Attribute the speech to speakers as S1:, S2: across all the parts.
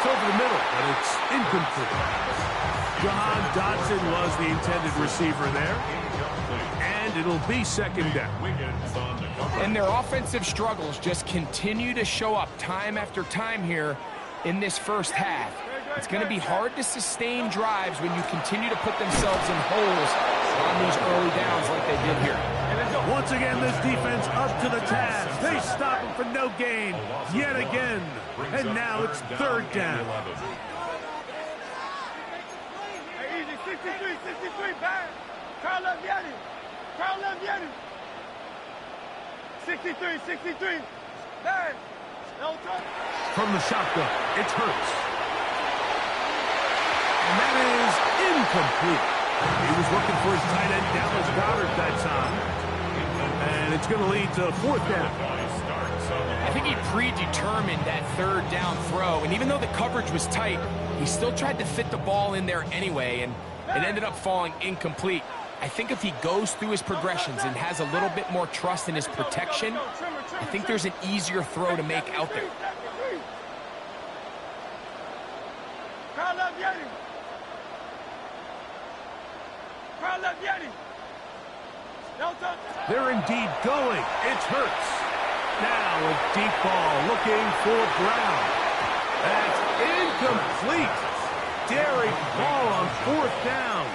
S1: over the middle, but it's incomplete. Jahan Dotson was the intended receiver there. And it'll be second down.
S2: And their offensive struggles just continue to show up time after time here in this first half. It's going to be hard to sustain drives when you continue to put themselves in holes on these early downs like they did here.
S1: Once again, this defense up to the task. They stop him for no gain yet again. And now it's third down.
S3: 63, back. Carl up, Yeti. Carl up, Yeti. 63, back.
S1: From the shotgun, it's Hurts. And that is incomplete. He was looking for his tight end, Dallas Goedert, that time. And it's going to lead to fourth down.
S2: I think he predetermined that third down throw, and even though the coverage was tight, he still tried to fit the ball in there anyway, and it ended up falling incomplete. I think if he goes through his progressions and has a little bit more trust in his protection, I think there's an easier throw to make out there.
S1: They're indeed going. It's Hurts. Now a deep ball looking for Brown. That's incomplete. Daring ball on fourth down.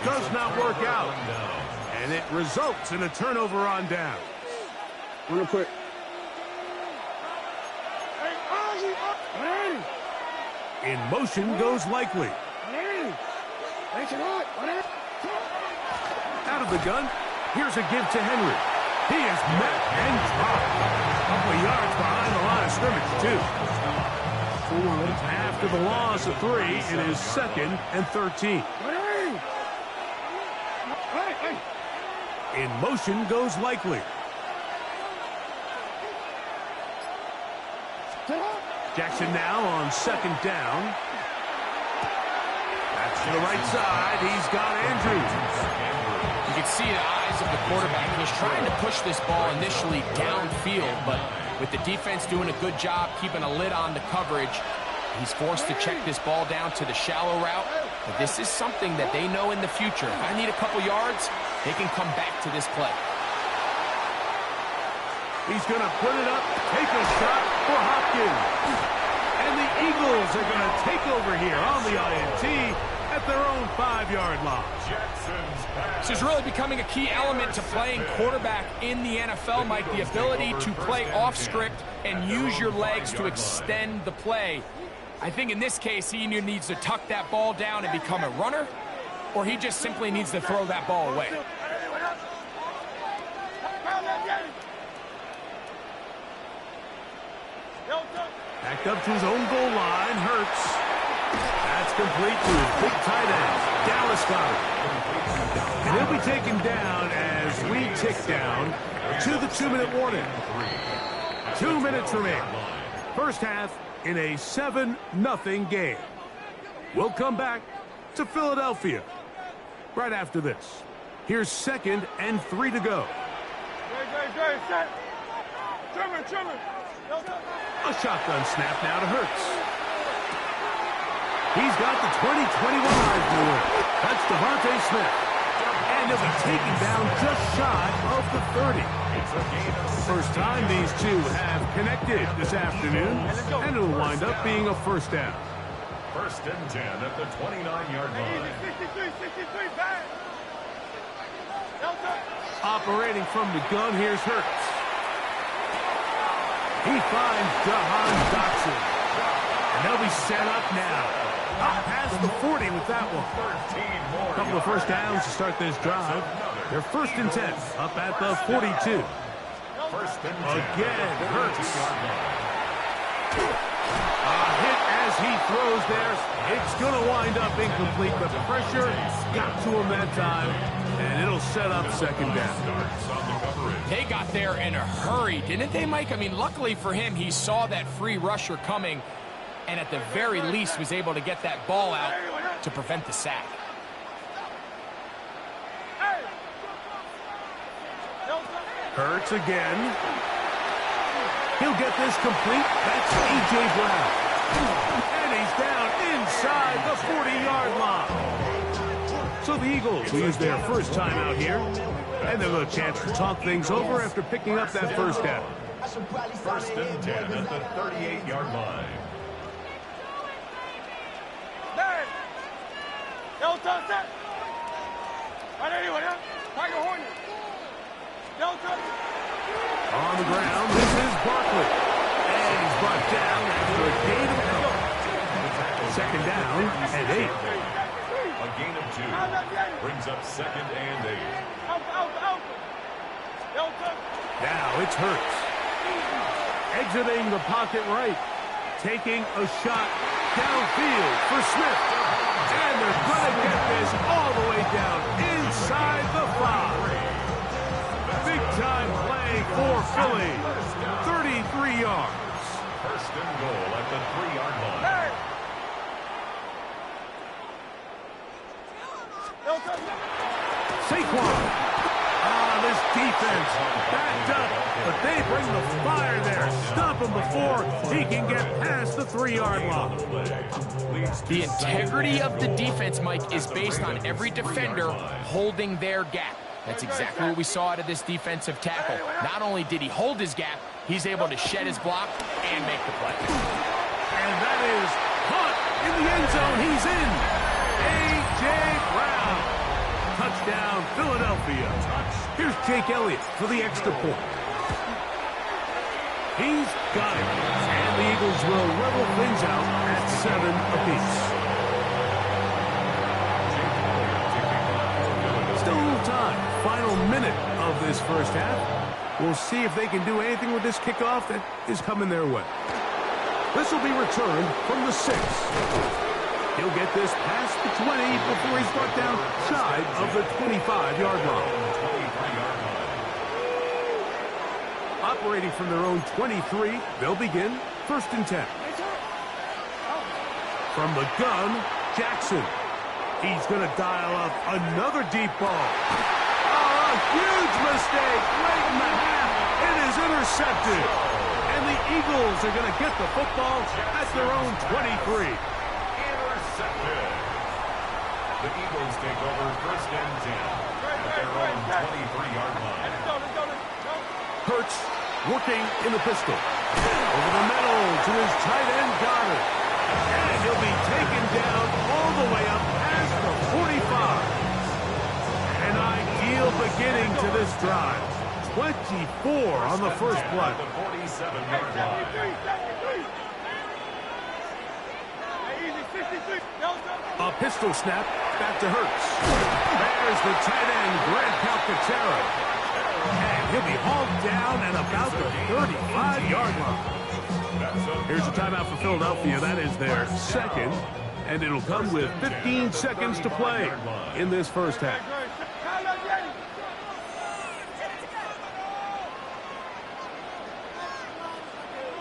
S1: Does not work out. And it results in a turnover on down.
S3: Real quick.
S1: In motion goes Likely. Out of the gun. Here's a give to Henry. He is met and dropped. A couple of yards behind the line of scrimmage, too. After the loss of 3, it is second and 13. In motion goes Likely. Jackson now on second down. That's to the right side. He's got Andrews.
S2: You can see the eyes of the quarterback. He was trying to push this ball initially downfield, but with the defense doing a good job keeping a lid on the coverage, he's forced to check this ball down to the shallow route. But this is something that they know in the future. If I need a couple yards, they can come back to this play.
S1: He's going to put it up, take a shot for Hopkins. And the Eagles are going to take over here on the INT at their own 5-yard line.
S2: This is really becoming a key element to playing quarterback in the NFL, Mike, the ability to play off script and use your legs to extend the play. I think in this case, he either needs to tuck that ball down and become a runner, or he just simply needs to throw that ball away.
S1: Backed up to his own goal line, Hurts. That's complete to his big tight end, Dallas Goedert. And he'll be taken down as we tick down to the 2-minute warning. 2 minutes remain. First half in a 7-0 game. We'll come back to Philadelphia right after this. Here's 2nd and 3 to go. A shotgun snap now to Hurts. He's got the 2021 Heisman winner. That's Devontae Smith. And he'll be taken down just shy of the 30. First time these two have connected this afternoon, and it'll wind up being a first down.
S4: 1st and 10 at the 29-yard line.
S3: 63, back.
S1: Operating from the gun, here's Hurts. He finds Jahan Dotson. And they'll be set up now. Up past the 40 with that one. A couple of first downs to start this drive. They're 1st and 10, up at the 42. Again, Hurts. A hit as he throws there. It's going to wind up incomplete. The pressure got to him that time, and it'll set up second down.
S2: They got there in a hurry, didn't they, Mike? I mean, luckily for him, he saw that free rusher coming, and at the very least was able to get that ball out to prevent the sack.
S1: Hurts again. He'll get this complete. That's A.J. Brown. And he's down inside the 40-yard line. So the Eagles will use their first time out here. And they'll have a chance to talk things over after picking up that first down.
S4: First and 10 at the 38-yard line.
S3: There. Don't touch that. Right anyway, huh? Tiger Hornet. Don't touch it.
S1: On the ground, this is Barkley. And he's brought down after a gain of 8. Second down and 8.
S4: A gain of 2 brings up second and 8.
S3: Out. Don't touch it.
S1: Now it's Hurts. Exiting the pocket right. Taking a shot downfield for Smith. And they're going to get this all the way down inside the 5. Big time play for Philly. 33 yards.
S4: First and goal at the 3-yard line.
S3: Hey. Don't touch it.
S1: Saquon. This defense backed up, but they bring the fire there. Stop him before he can get past the 3-yard line.
S2: The integrity of the defense, Mike, is based on every defender holding their gap. That's exactly what we saw out of this defensive tackle. Not only did he hold his gap, he's able to shed his block and make the play.
S1: And that is caught in the end zone. He's in. A.J. Brown. Touchdown, Philadelphia. Here's Jake Elliott for the extra point. He's got it. And the Eagles will level things out at 7 apiece. Still a little time. Final minute of this first half. We'll see if they can do anything with this kickoff that is coming their way. This will be returned from the 6. He'll get this past the 20 before he's brought down shy of the 25-yard line. Operating from their own 23, they'll begin first and 10. From the gun, Jackson. He's going to dial up another deep ball. Oh, a huge mistake late in the half. It is intercepted. And the Eagles are going to get the football at their own 23.
S4: The Eagles take over first and 10 at their own 23-yard line.
S1: Hurts working in the pistol. Over the middle to his tight end, Goddard. And he'll be taken down all the way up past the 45. An ideal beginning to this drive. 24 on the first play.
S4: The 47-yard line.
S1: A pistol snap, back to Hurts. There's the tight end, Grant Calcaterra. And he'll be hauled down at about the 35-yard line. Here's a timeout for Philadelphia. That is their second. And it'll come with 15 seconds to play in this first half.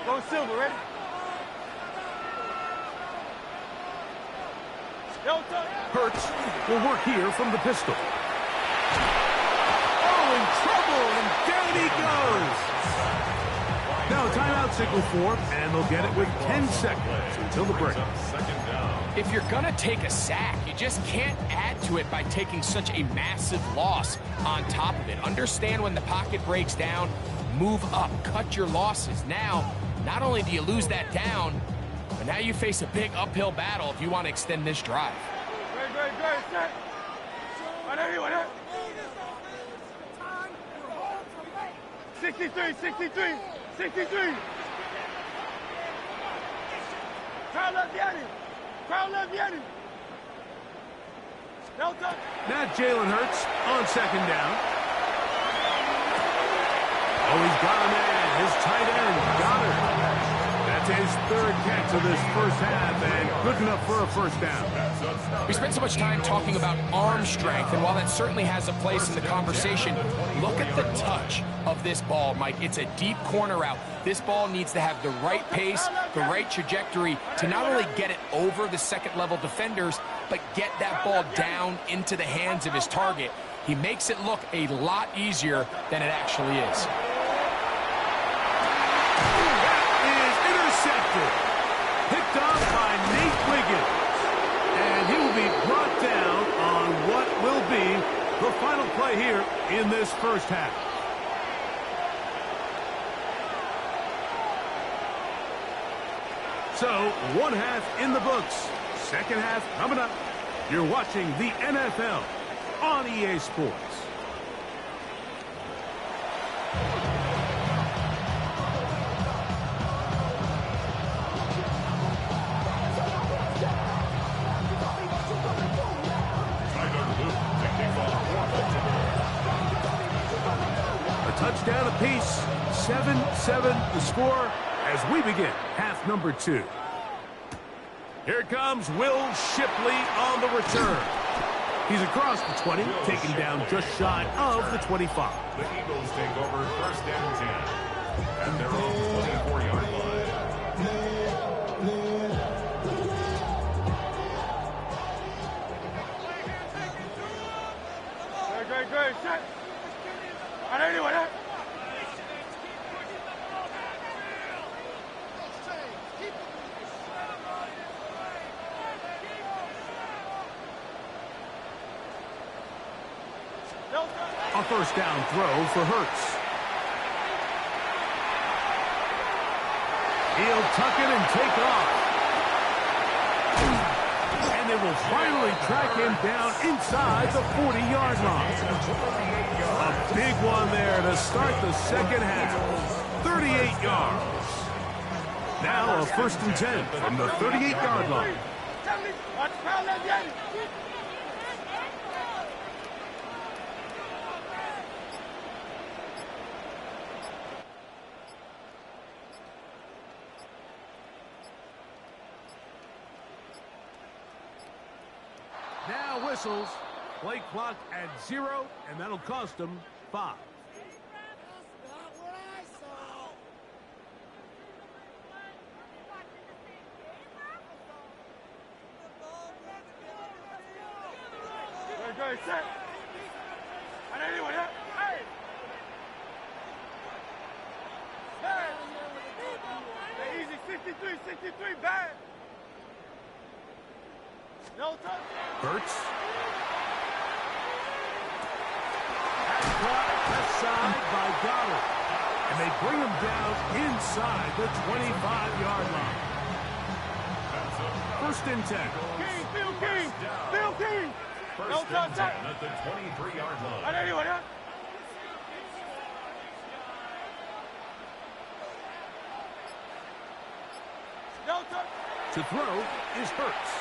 S3: Go Silver, ready?
S1: Hurts will work here from the pistol. Oh, in trouble, and down he goes. Now a timeout signal for him, and they'll get it with 10 seconds until the break.
S2: If you're going to take a sack, you just can't add to it by taking such a massive loss on top of it. Understand when the pocket breaks down, move up, cut your losses. Now, not only do you lose that down, but now you face a big uphill battle if you want to extend this drive.
S3: Great, set. Right everyone, huh? 63. Crowd left the enemy. Delta.
S1: Now Jalen Hurts on second down. Oh, he's got a man. His tight end, Goddard. That's his third catch of this first half, and good enough for a first down.
S2: We spent so much time talking about arm strength, and while that certainly has a place in the conversation, look at the touch of this ball, Mike. It's a deep corner route. This ball needs to have the right pace, the right trajectory to not only get it over the second-level defenders, but get that ball down into the hands of his target. He makes it look a lot easier than it actually is.
S1: Picked up in this first half. So, one half in the books. Second half coming up. You're watching the NFL on EA Sports. A touchdown apiece. 7-7 the score as we begin half number 2. Here comes Will Shipley on the return. He's across the 20, taken down just shy of the 25.
S4: The Eagles take over first and 10 at their own 24-yard line.
S3: Great. Set. Anyway, that.
S1: A first down throw for Hurts. He'll tuck it and take off. And they will finally track him down inside the 40-yard line. A big one there to start the second half. 38 yards. Now a first and 10 from the 38-yard line. Now whistles. Play clock at 0, and that'll cost them 5.
S3: Great, set. Anyway, that. Hey. Easy, 63, bad. No touch.
S1: Hurts. Left side by Goddard. And they bring him down inside the 25-yard line. First and 10.
S3: Phil King.
S4: First and 10 at the 23-yard line.
S3: Anyway, that. No touch.
S1: To throw is Hurts.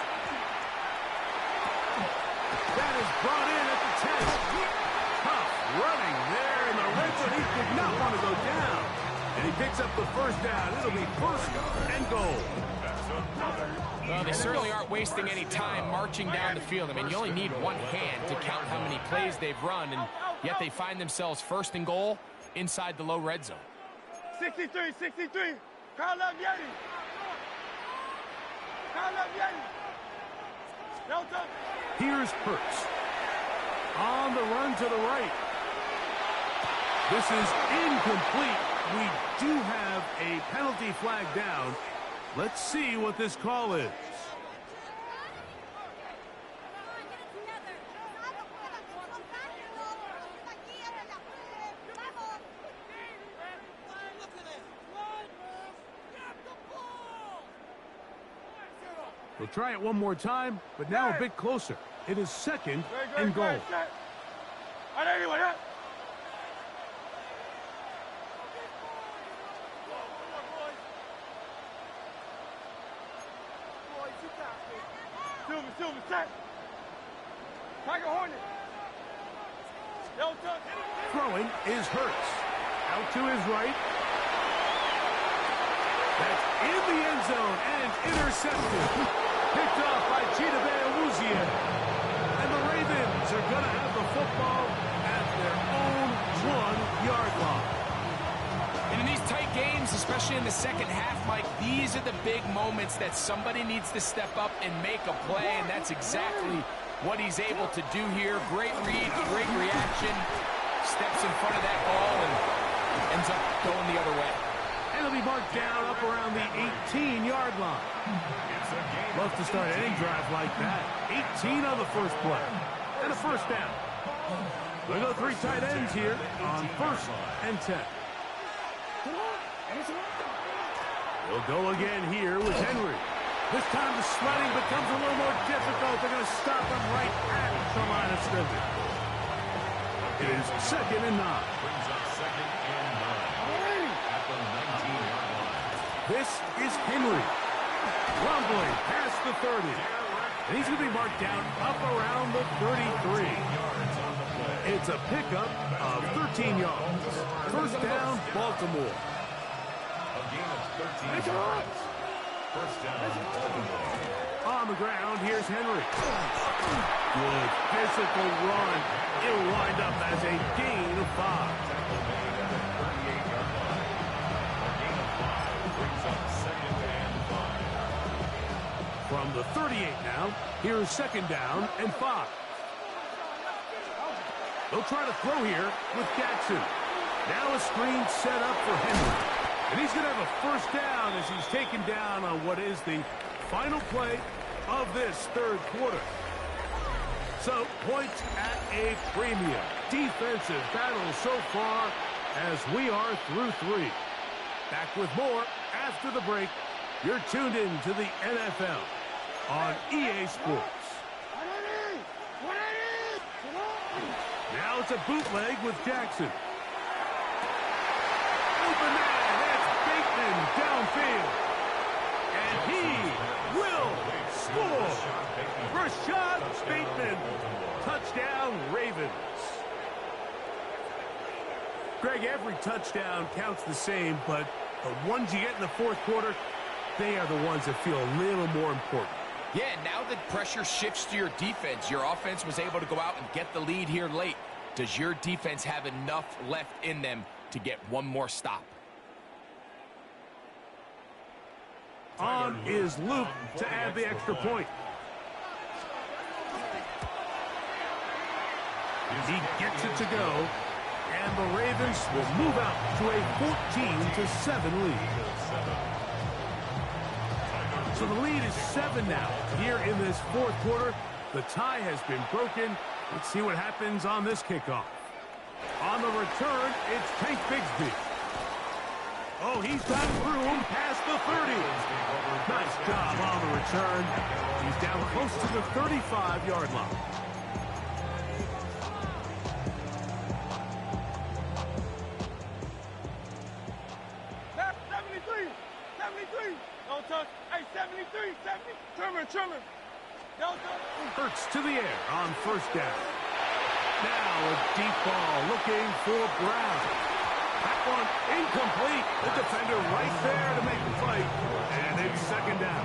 S1: That is brought in at the 10. Tough running there in the red zone. He did not want to go down. And he picks up the first down. It'll be first and goal.
S2: Well, they certainly aren't wasting any time marching down the field. I mean, you only need one hand to count how many plays they've run, and yet they find themselves first and goal inside the low red zone.
S3: 63. Carl Yeti. No touch.
S1: Here's Hurts. On the run to the right. This is incomplete. We do have a penalty flag down. Let's see what this call is. We'll try it one more time, but now a bit closer. It is second and goal.
S3: Anyway, that. Silver, set. Tiger Hornet. No touch.
S1: Throwing is Hurts. Out to his right. That's in the end zone and intercepted. Picked off by Chidobe Awuzie. And the Ravens are going to have the football at their own 1-yard line.
S2: And in these tight games, especially in the second half, Mike, these are the big moments that somebody needs to step up and make a play, and that's exactly what he's able to do here. Great read, great reaction, steps in front of that ball and ends up going the other way.
S1: And it'll be marked down up around the 18-yard line. Love to start any drive like that. 18 on the first play. And a first down. We go 3 tight ends here on 1st and 10. He'll go again here with Henry. This time the sledding becomes a little more difficult. They're going to stop him right at the line of scrimmage. It is 2nd and 9.
S4: Brings up 2nd and 9 at the 19-yard line.
S1: This is Henry. Rumbling past the 30. And he's going to be marked down up around the 33. It's a pickup of 13 yards. 1st down, Baltimore.
S4: A gain of 13 yards. 1st down, Baltimore.
S1: On the ground, here's Henry. Good physical run. It'll wind up as a gain of 5. From the 38 now, here's 2nd down and 5. They'll try to throw here with Jackson. Now a screen set up for Henry. And he's going to have a 1st down as he's taken down on what is the final play of this 3rd quarter. So, points at a premium. Defensive battle so far as we are through 3. Back with more after the break. You're tuned in to the NFL on EA Sports. Now it's a bootleg with Jackson. Open man, that's Bateman downfield. And he will score. Rashad Bateman. Touchdown, Ravens. Greg, every touchdown counts the same, but the ones you get in the 4th quarter, they are the ones that feel a little more important.
S2: Yeah, now that pressure shifts to your defense, your offense was able to go out and get the lead here late. Does your defense have enough left in them to get one more stop?
S1: On is Luke to add the extra point. He gets it to go, and the Ravens will move out to a 14-7 lead. So the lead is 7 now. Here in this 4th quarter, the tie has been broken. Let's see what happens on this kickoff. On the return, it's Tank Bigsby. Oh, he's got through him past the 30. Nice job on the return. He's down close to the 35-yard line.
S3: Don't touch. Hey, 73, 70. Trimmer. Don't touch.
S1: Hurts to the air on 1st down. Now a deep ball looking for Brown. That one incomplete. The defender right there to make the fight. And it's 2nd down.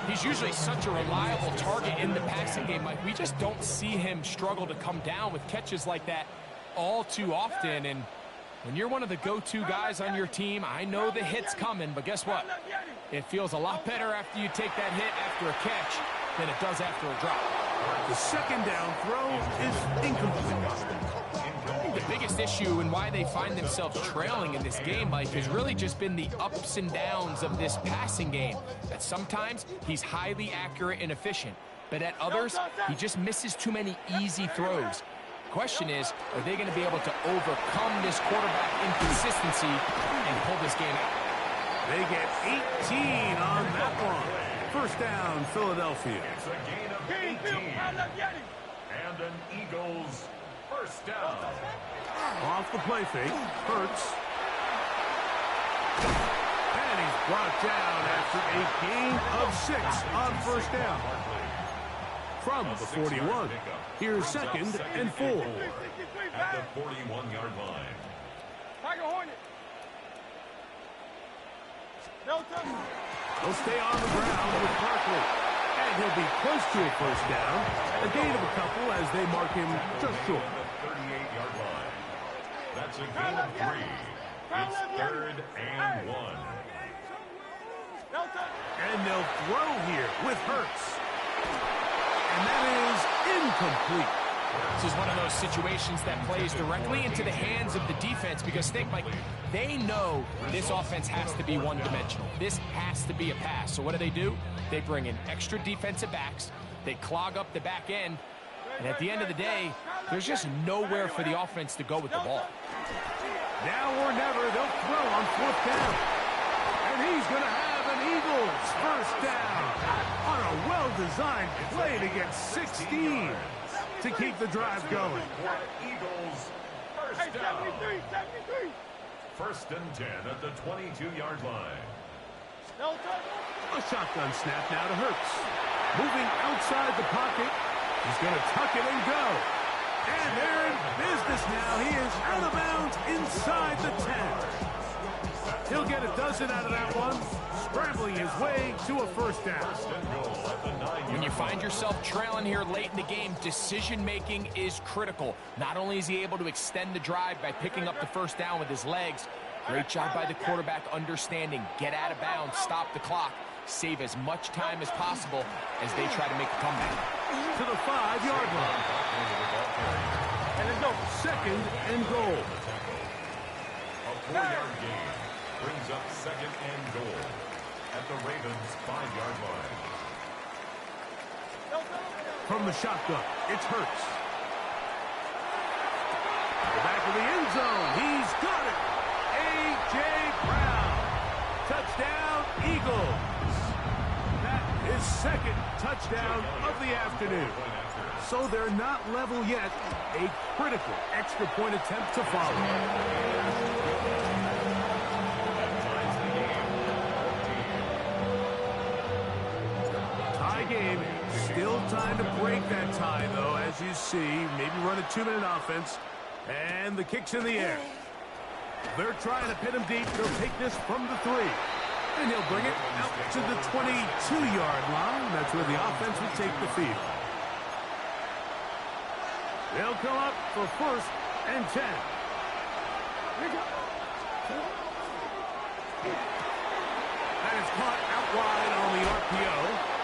S2: He's usually such a reliable target in the passing game, Mike. We just don't see him struggle to come down with catches like that all too often. And when you're one of the go-to guys on your team, I know the hit's coming, but guess what? It feels a lot better after you take that hit after a catch than it does after a drop.
S1: The 2nd down throw is incomplete.
S2: I think the biggest issue and why they find themselves trailing in this game, Mike, has really just been the ups and downs of this passing game. That sometimes he's highly accurate and efficient, but at others, he just misses too many easy throws. Question is, are they going to be able to overcome this quarterback inconsistency and pull this game out?
S1: They get 18 on that one. 1st down, Philadelphia.
S4: It's a gain of 18. And an Eagles 1st down.
S1: Off the play fake, Hurts. And he's brought down after a gain of 6 on 1st down. From the 41, here's 2nd and 4.
S4: At the 41-yard line.
S3: Tiger Hornet. No touch.
S1: He'll stay on the ground with Barkley. And he'll be close to a 1st down. A gain of a couple as they mark him just short.
S4: The 38-yard line. That's a gain of 3. It's 3rd and 1.
S3: No touch.
S1: And they'll throw here with Hurts. And that is incomplete.
S2: This is one of those situations that plays directly into the hands of the defense because think, Mike, they know this offense has to be one-dimensional. This has to be a pass. So what do? They bring in extra defensive backs. They clog up the back end. And at the end of the day, there's just nowhere for the offense to go with the ball.
S1: Now or never, they'll throw on 4th down. And he's going to have an Eagles first down on a well-designed play to get 16 to keep the drive going.
S4: Eagles first down.
S3: 73.
S4: 1st and 10 at the 22-yard line.
S1: A shotgun snap now to Hurts. Moving outside the pocket. He's going to tuck it and go. And they're in business now. He is out of bounds inside the 10. He'll get a dozen out of that one, scrambling his way to a first down.
S2: When you find yourself trailing here late in the game, decision-making is critical. Not only is he able to extend the drive by picking up the first down with his legs, great job by the quarterback understanding, get out of bounds, stop the clock, save as much time as possible as they try to make a comeback.
S1: To the 5-yard line.
S3: And let's go.
S1: 2nd and goal.
S4: A 4-yard gain brings up 2nd and goal at the Ravens' 5-yard line.
S1: From the shotgun, it's Hurts. The back of the end zone. He's got it. A.J. Brown. Touchdown, Eagles. That is 2nd touchdown of the afternoon. So they're not level yet. A critical extra point attempt to follow. Game. Still time to break that tie, though, as you see. Maybe run a 2-minute offense. And the kick's in the air. They're trying to pin him deep. They'll take this from the 3. And he'll bring it out to the 22-yard line. That's where the offense will take the field. They'll come up for 1st and 10. That is caught out wide on the RPO.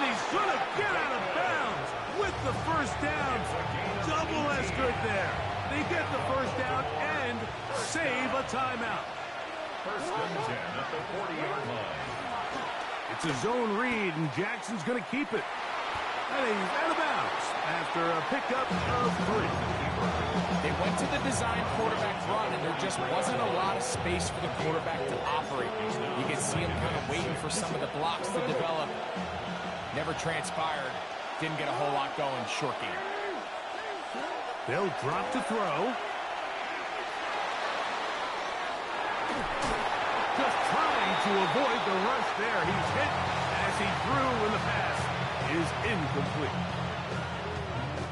S1: He's going to get out of bounds with the first down. Double as good there. They get the first down and save a timeout.
S4: 1st and 10 at the 40-yard line.
S1: It's a zone read, and Jackson's going to keep it. And he's out of bounds after a pickup of 3.
S2: They went to the design quarterback run, and there just wasn't a lot of space for the quarterback to operate. You can see him kind of waiting for some of the blocks to develop. Never transpired. Didn't get a whole lot going. Short game.
S1: They'll drop to throw. Just trying to avoid the rush there. He's hit as he threw when the pass is incomplete.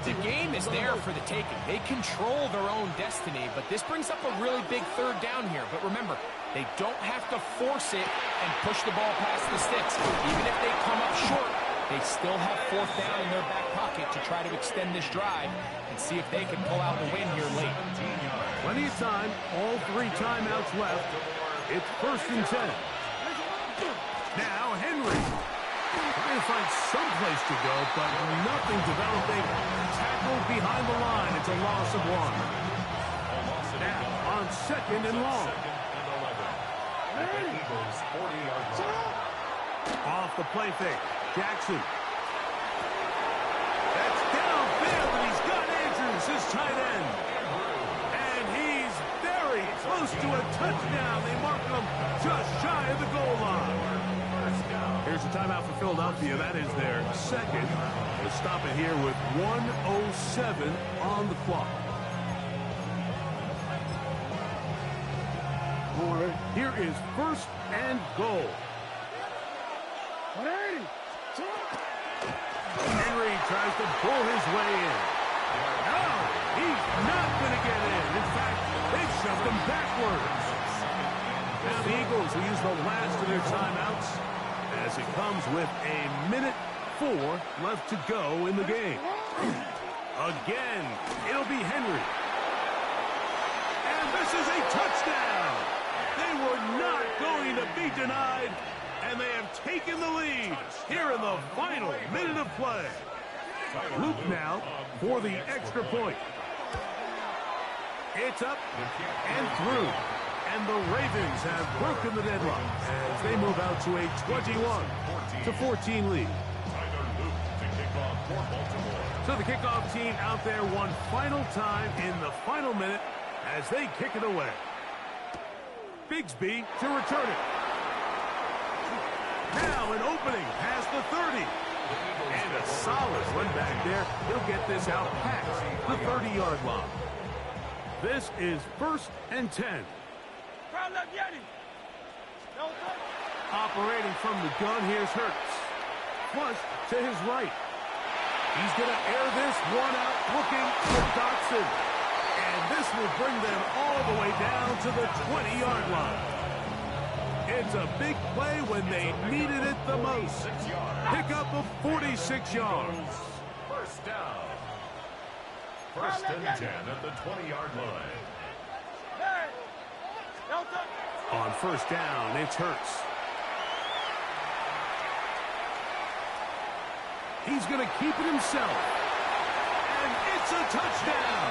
S2: The game is there for the taking. They control their own destiny, but this brings up a really big 3rd down here. But remember, they don't have to force it and push the ball past the sticks. Even if they come up short, they still have 4th down in their back pocket to try to extend this drive and see if they can pull out the win here late.
S1: Plenty of time. All 3 timeouts left. It's 1st and 10. Now Henry. Trying to find some place to go, but nothing developing. Tackled behind the line. It's a loss of 1. Now on 2nd and long.
S4: At the Eagles' 40-yard line.
S1: Off the play fake. Jackson. That's downfield, and he's got Andrews, his tight end. And he's very close to a touchdown. They mark him just shy of the goal line. Here's a timeout for Philadelphia. That is their 2nd. We'll stop it here with 1:07 on the clock. Here is 1st and goal. Henry tries to pull his way in. No, he's not going to get in. In fact, they've shoved him backwards. Now the Eagles will use the last of their timeouts as it comes with 1:04 left to go in the game. Again, it'll be Henry. And this is a touchdown. They were not going to be denied. And they have taken the lead here in the final minute of play. Luke now for the extra point. It's up and through. And the Ravens have broken the deadlock as they move out to a 21-14 lead.
S4: Tyler Luke to kick off for Baltimore.
S1: So the kickoff team out there one final time in the final minute as they kick it away. Bigsby to return it. Now an opening past the 30. And a solid run back there. He'll get this out past the 30-yard line. This is 1st and 10. Operating from the gun, here's Hurts. Flush to his right. He's going to air this one out, looking for Dotson. And this will bring them all the way down to the 20-yard line. It's a big play when they needed it the most. Pickup of 46 yards.
S4: First down. 1st and 10 at the 20-yard line.
S1: On 1st down, it's Hurts. He's going to keep it himself. And it's a touchdown.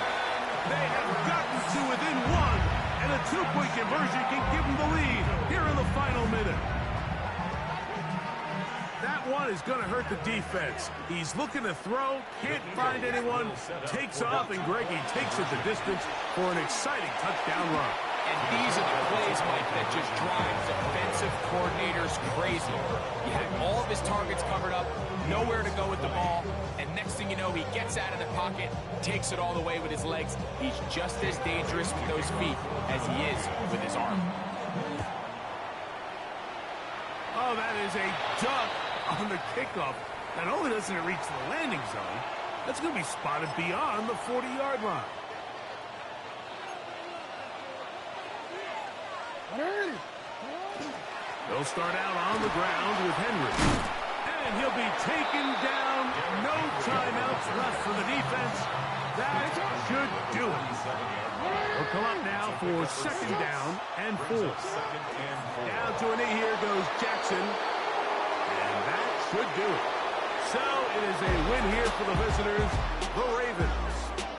S1: They have gotten to within one, and a 2-point conversion can give them the lead here in the final minute. That one is going to hurt the defense. He's looking to throw, can't find anyone, takes off, and Greggy takes it the distance for an exciting touchdown run.
S2: And these are the plays, Mike, that just drive defensive coordinators crazy. You had all of his targets covered up, nowhere to go with the ball, and next thing you know, he gets out of the pocket, takes it all the way with his legs. He's just as dangerous with those feet as he is with his arm.
S1: Oh, that is a duck on the kickoff. Not only doesn't it reach the landing zone, that's going to be spotted beyond the 40-yard line. They'll start out on the ground with Henry. And he'll be taken down. No timeouts left for the defense. That should do it. They'll come up now for 2nd down and 4. Down to a knee, here goes Jackson. And that should do it. So it is a win here for the visitors, the Ravens.